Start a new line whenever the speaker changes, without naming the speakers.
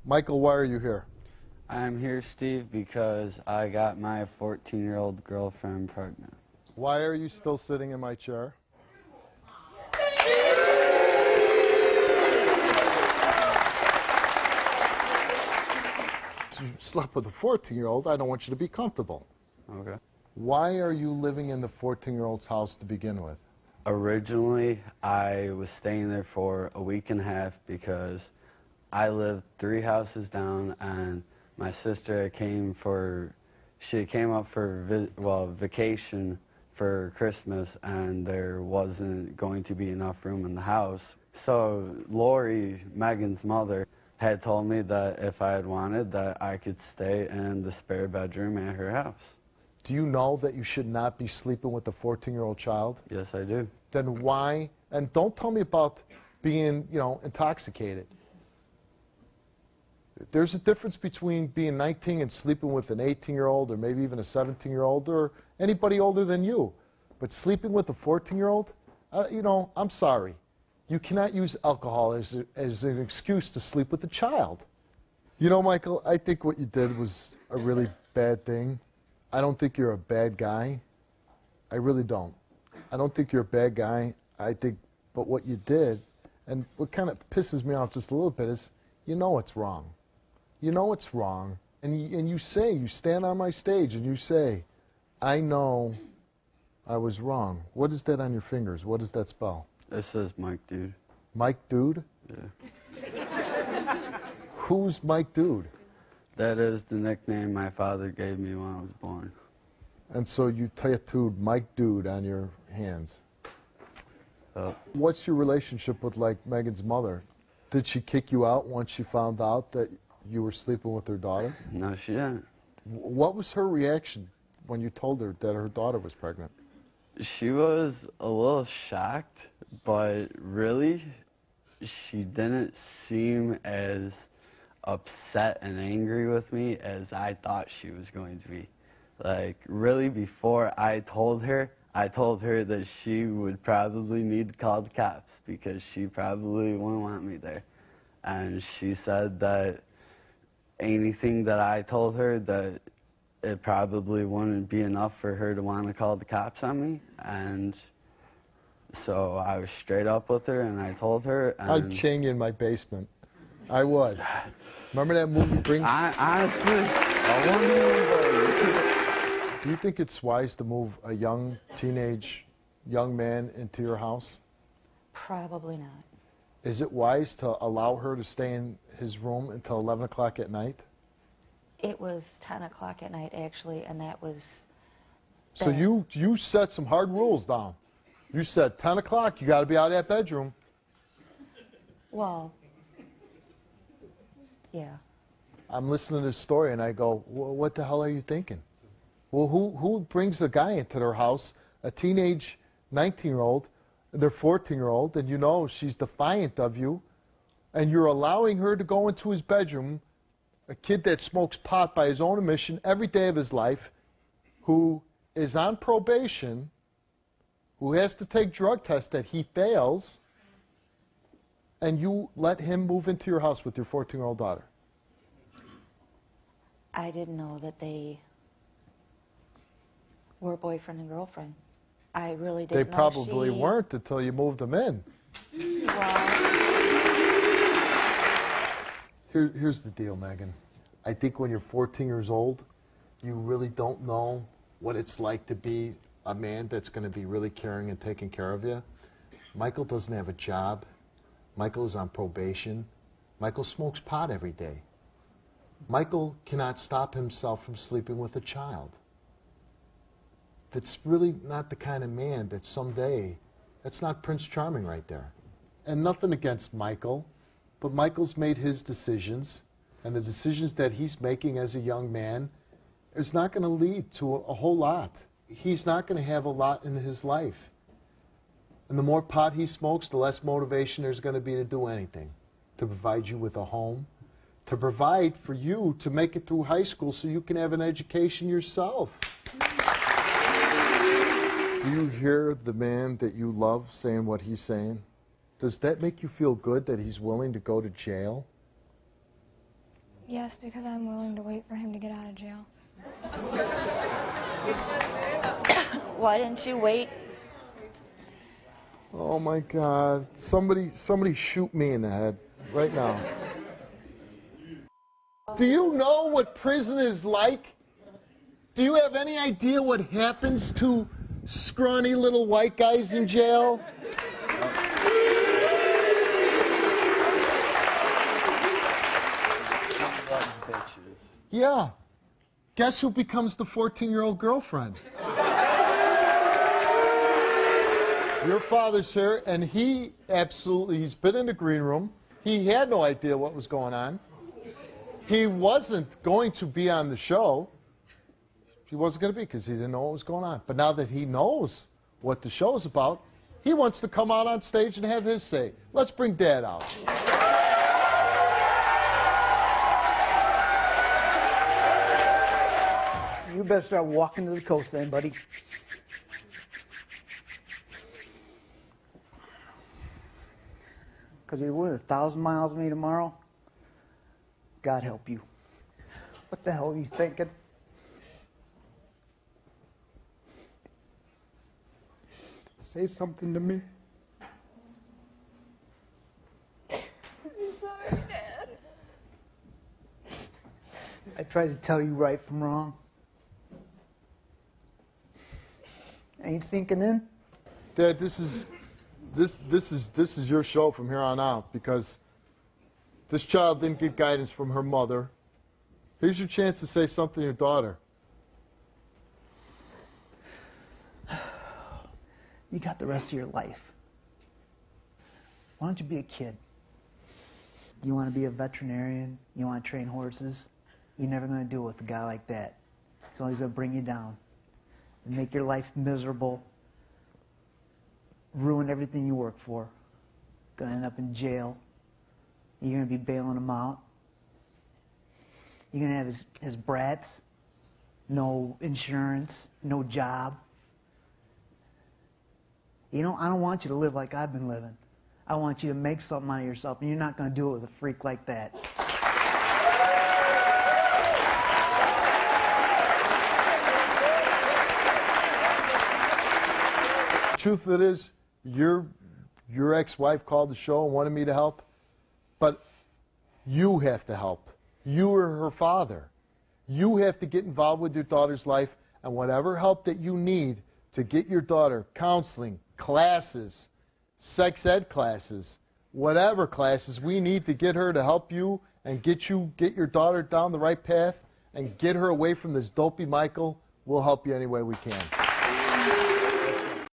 Michael, why are you here?
I'm here, Steve, because I got my 14-year-old girlfriend pregnant.
Why are you still sitting in my chair? You slept with a 14-year-old. I don't want you to be comfortable.
Okay.
Why are you living in the 14-year-old's house to begin with?
Originally, I was staying there for a week and a half because I lived 3 houses down, and my sister came up for vacation for Christmas, and there wasn't going to be enough room in the house. So Lori, Megan's mother, had told me that if I had wanted, that I could stay in the spare bedroom at her house.
Do you know that you should not be sleeping with a 14-year-old child?
Yes, I do.
Then why? And don't tell me about being, intoxicated. There's a difference between being 19 and sleeping with an 18-year-old or maybe even a 17-year-old or anybody older than you. But sleeping with a 14-year-old, I'm sorry. You cannot use alcohol as an excuse to sleep with a child. You know, Michael, I think what you did was a really bad thing. I don't think you're a bad guy. I really don't. I don't think you're a bad guy. But what you did, and what kind of pisses me off just a little bit is, you know it's wrong. You know it's wrong. And you stand on my stage and you say, I know I was wrong. What is that on your fingers? What does that spell?
It says Mike Dude.
Mike Dude?
Yeah.
Who's Mike Dude?
That is the nickname my father gave me when I was born.
And so you tattooed Mike Dude on your hands. What's your relationship with, Megan's mother? Did she kick you out once she found out that you were sleeping with her daughter?
No, she didn't.
What was her reaction when you told her that her daughter was pregnant?
She was a little shocked, but really, she didn't seem as upset and angry with me as I thought she was going to be. Really, before I told her that she would probably need to call the cops because she probably wouldn't want me there. And she said that anything that I told her, that it probably wouldn't be enough for her to want to call the cops on me. And so I was straight up with her, and I told her. And
I'd chain you in my basement. I would. Remember that movie,
Honestly, I wouldn't.
Do you think it's wise to move a young man into your house?
Probably not.
Is it wise to allow her to stay in his room until 11 o'clock at night?
It was 10 o'clock at night, actually, and that was...
So you set some hard rules down. You said 10 o'clock, you got to be out of that bedroom.
Well, yeah.
I'm listening to this story, and I go, what the hell are you thinking? Well, who brings the guy into their house, a teenage 19-year-old, their 14-year-old, and you know she's defiant of you, and you're allowing her to go into his bedroom, a kid that smokes pot by his own admission every day of his life, who is on probation, who has to take drug tests that he fails, and you let him move into your house with your 14-year-old daughter?
I didn't know that they were boyfriend and girlfriend. I really didn't know.
They probably weren't until you moved them in.
Well,
Here's the deal, Megan. I think when you're 14 years old, you really don't know what it's like to be a man that's going to be really caring and taking care of you. Michael doesn't have a job. Michael is on probation. Michael smokes pot every day. Michael cannot stop himself from sleeping with a child. That's really not the kind of man that someday, that's not Prince Charming right there. And nothing against Michael, but Michael's made his decisions, and the decisions that he's making as a young man is not going to lead to a whole lot. He's not going to have a lot in his life. And the more pot he smokes, the less motivation there's going to be to do anything, to provide you with a home, to provide for you to make it through high school so you can have an education yourself. Do you hear the man that you love saying what he's saying? Does that make you feel good that he's willing to go to jail?
Yes, because I'm willing to wait for him to get out of jail.
Why didn't you wait?
Oh my God! Somebody shoot me in the head right now. Do you know what prison is like? Do you have any idea what happens to scrawny little white guys in jail?
Bitches.
Yeah. Guess who becomes the 14-year-old girlfriend? Your father's here, and he's been in the green room. He had no idea what was going on. He wasn't going to be on the show. He wasn't going to be because he didn't know what was going on. But now that he knows what the show's about, he wants to come out on stage and have his say. Let's bring Dad out.
You better start walking to the coast then, buddy. Because you're within 1,000 miles of me tomorrow. God help you. What the hell are you thinking? Say something to me.
I'm sorry, Dad.
I tried to tell you right from wrong. Ain't sinking in?
Dad, this is your show from here on out because this child didn't get guidance from her mother. Here's your chance to say something to your daughter.
You got the rest of your life. Why don't you be a kid? You want to be a veterinarian? You want to train horses? You're never going to do it with a guy like that. He's always going to bring you down and make your life miserable, ruin everything you work for. Going to end up in jail. You're going to be bailing him out. You're going to have his brats, no insurance, no job. You know, I don't want you to live like I've been living. I want you to make something out of yourself, and you're not going to do it with a freak like that.
Truth of it is, your ex-wife called the show and wanted me to help, but you have to help. You are her father. You have to get involved with your daughter's life, and whatever help that you need to get your daughter counseling, classes, sex ed classes, whatever classes we need to get her to help you and get your daughter down the right path and get her away from this dopey Michael, we'll help you any way we can.